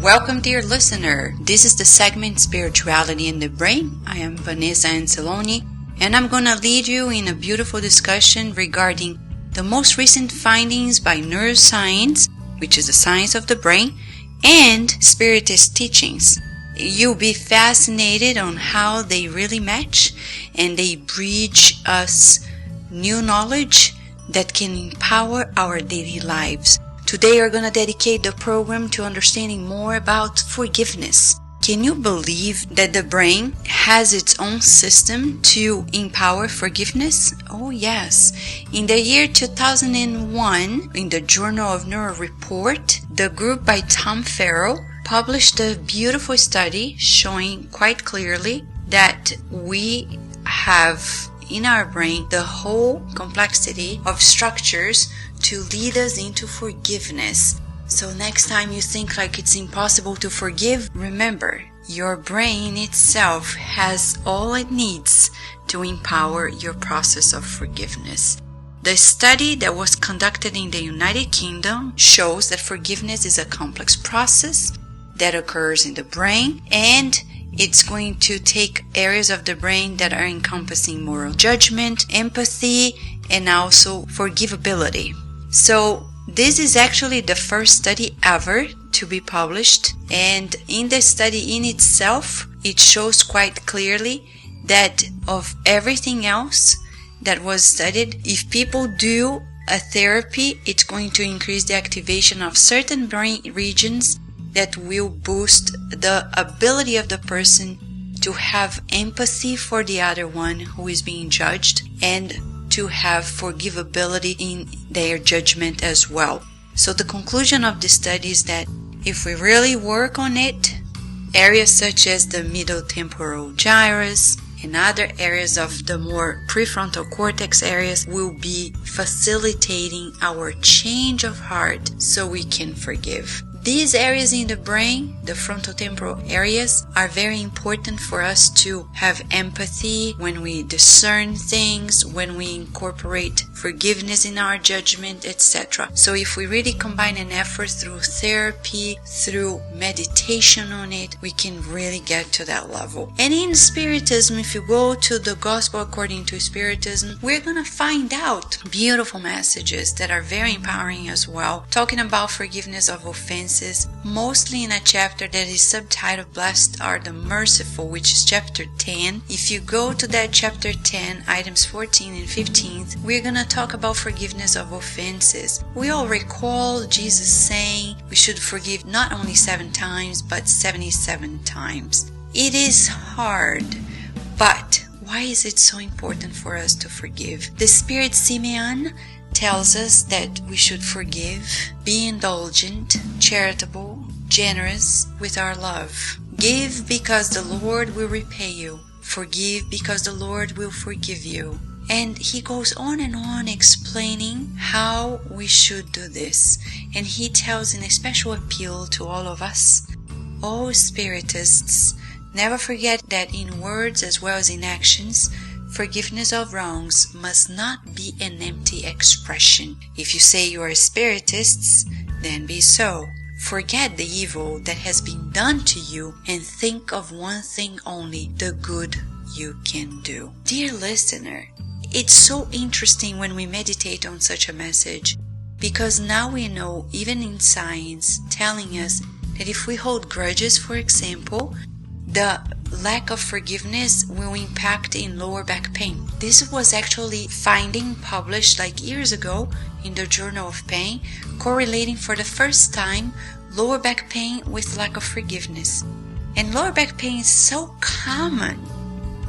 Welcome, dear listener. This is the segment Spirituality in the Brain. I am Vanessa Anceloni, and I'm going to lead you in a beautiful discussion regarding the most recent findings by neuroscience, which is the science of the brain, and spiritist teachings. You'll be fascinated on how they really match, and they bridge us new knowledge that can empower our daily lives. Today we're going to dedicate the program to understanding more about forgiveness. Can you believe that the brain has its own system to empower forgiveness? Oh yes. In the year 2001, in the Journal of Neuro Report, the group by Tom Farrell published a beautiful study showing quite clearly that we have in our brain the whole complexity of structures to lead us into forgiveness. So next time you think like it's impossible to forgive, remember, your brain itself has all it needs to empower your process of forgiveness. The study that was conducted in the United Kingdom shows that forgiveness is a complex process that occurs in the brain, and it's going to take areas of the brain that are encompassing moral judgment, empathy, and also forgivability. So this is actually the first study ever to be published, and in the study in itself, it shows quite clearly that of everything else that was studied, if people do a therapy, it's going to increase the activation of certain brain regions that will boost the ability of the person to have empathy for the other one who is being judged and to have forgivability in their judgment as well. So the conclusion of the study is that if we really work on it, areas such as the middle temporal gyrus and other areas of the more prefrontal cortex areas will be facilitating our change of heart so we can forgive. These areas in the brain, the frontotemporal areas, are very important for us to have empathy when we discern things, when we incorporate forgiveness in our judgment, etc. So if we really combine an effort through therapy, through meditation on it, we can really get to that level. And in Spiritism, if you go to the Gospel according to Spiritism, we're going to find out beautiful messages that are very empowering as well, talking about forgiveness of offenses, mostly in a chapter that is subtitled Blessed are the Merciful, which is chapter 10. If you go to that chapter 10, items 14 and 15, we're going to talk about forgiveness of offenses. We all recall Jesus saying we should forgive not only 7 times, but 77 times. It is hard, but why is it so important for us to forgive? The Spirit Simeon tells us that we should forgive, be indulgent, charitable, generous with our love. Give because the Lord will repay you. Forgive because the Lord will forgive you. And he goes on and on explaining how we should do this. And he tells in a special appeal to all of us, all spiritists, never forget that in words as well as in actions, forgiveness of wrongs must not be an empty expression. If you say you are spiritists, then be so. Forget the evil that has been done to you and think of one thing only, the good you can do. Dear listener, it's so interesting when we meditate on such a message, because now we know, even in science, telling us that if we hold grudges, for example, the lack of forgiveness will impact in lower back pain. This was actually finding published like years ago in the Journal of Pain, correlating for the first time lower back pain with lack of forgiveness. And lower back pain is so common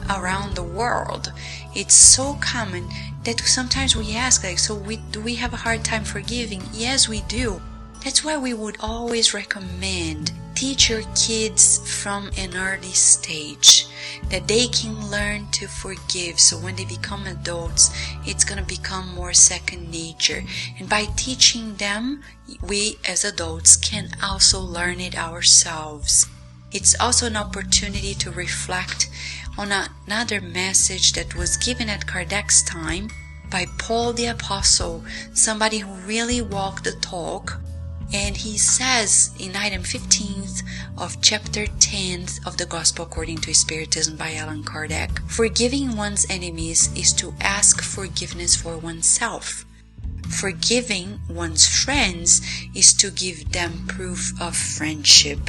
around the world. It's so common that sometimes we ask, like, so do we have a hard time forgiving? Yes, we do. That's why we would always recommend teach your kids from an early stage that they can learn to forgive, so when they become adults, it's going to become more second nature. And by teaching them, we as adults can also learn it ourselves. It's also an opportunity to reflect on another message that was given at Kardec's time by Paul the Apostle, somebody who really walked the talk. And he says in item 15, of chapter 10 of the Gospel According to Spiritism by Allan Kardec. Forgiving one's enemies is to ask forgiveness for oneself. Forgiving one's friends is to give them proof of friendship.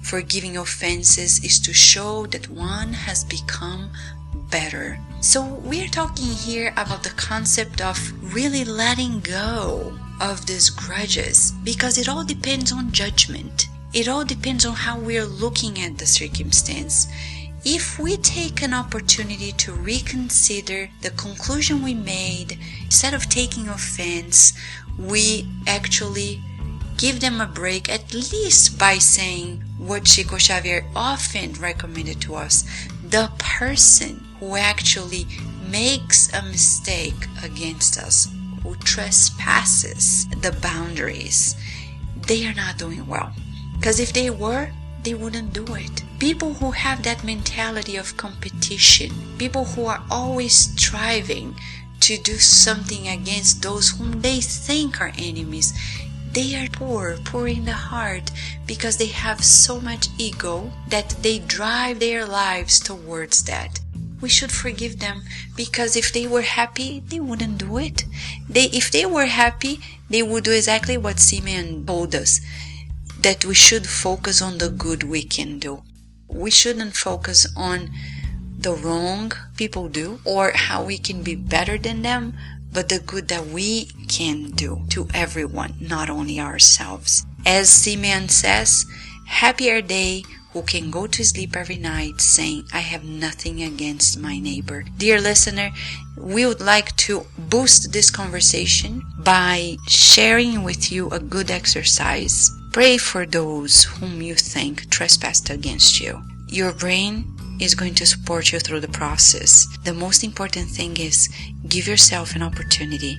Forgiving offenses is to show that one has become better. So we're talking here about the concept of really letting go of these grudges, because it all depends on judgment. It all depends on how we're looking at the circumstance. If we take an opportunity to reconsider the conclusion we made, instead of taking offense, we actually give them a break, at least by saying what Chico Xavier often recommended to us: the person who actually makes a mistake against us, who trespasses the boundaries, they are not doing well. Because if they were, they wouldn't do it. People who have that mentality of competition, people who are always striving to do something against those whom they think are enemies, they are poor in the heart, because they have so much ego that they drive their lives towards that. We should forgive them, because if they were happy, they wouldn't do it. If they were happy, they would do exactly what Simeon told us, that we should focus on the good we can do. We shouldn't focus on the wrong people do or how we can be better than them, but the good that we can do to everyone, not only ourselves. As Simeon says, happy are they who can go to sleep every night saying, I have nothing against my neighbor. Dear listener, we would like to boost this conversation by sharing with you a good exercise. Pray for those whom you think trespassed against you. Your brain is going to support you through the process. The most important thing is give yourself an opportunity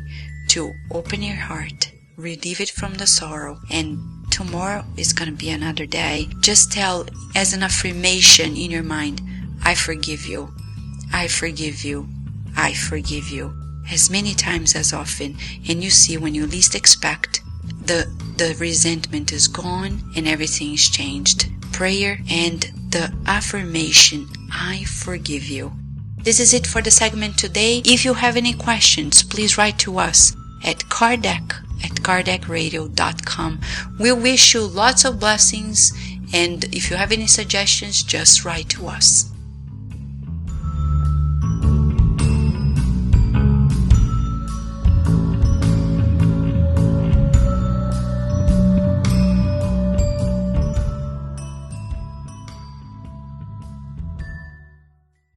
to open your heart, relieve it from the sorrow, and tomorrow is going to be another day. Just tell as an affirmation in your mind, I forgive you, I forgive you, I forgive you, as many times as often, and you see when you least expect, the resentment is gone and everything is changed. Prayer and the affirmation, I forgive you. This is it for the segment today. If you have any questions, please write to us at kardec@kardecradio.com. We wish you lots of blessings, and if you have any suggestions, just write to us.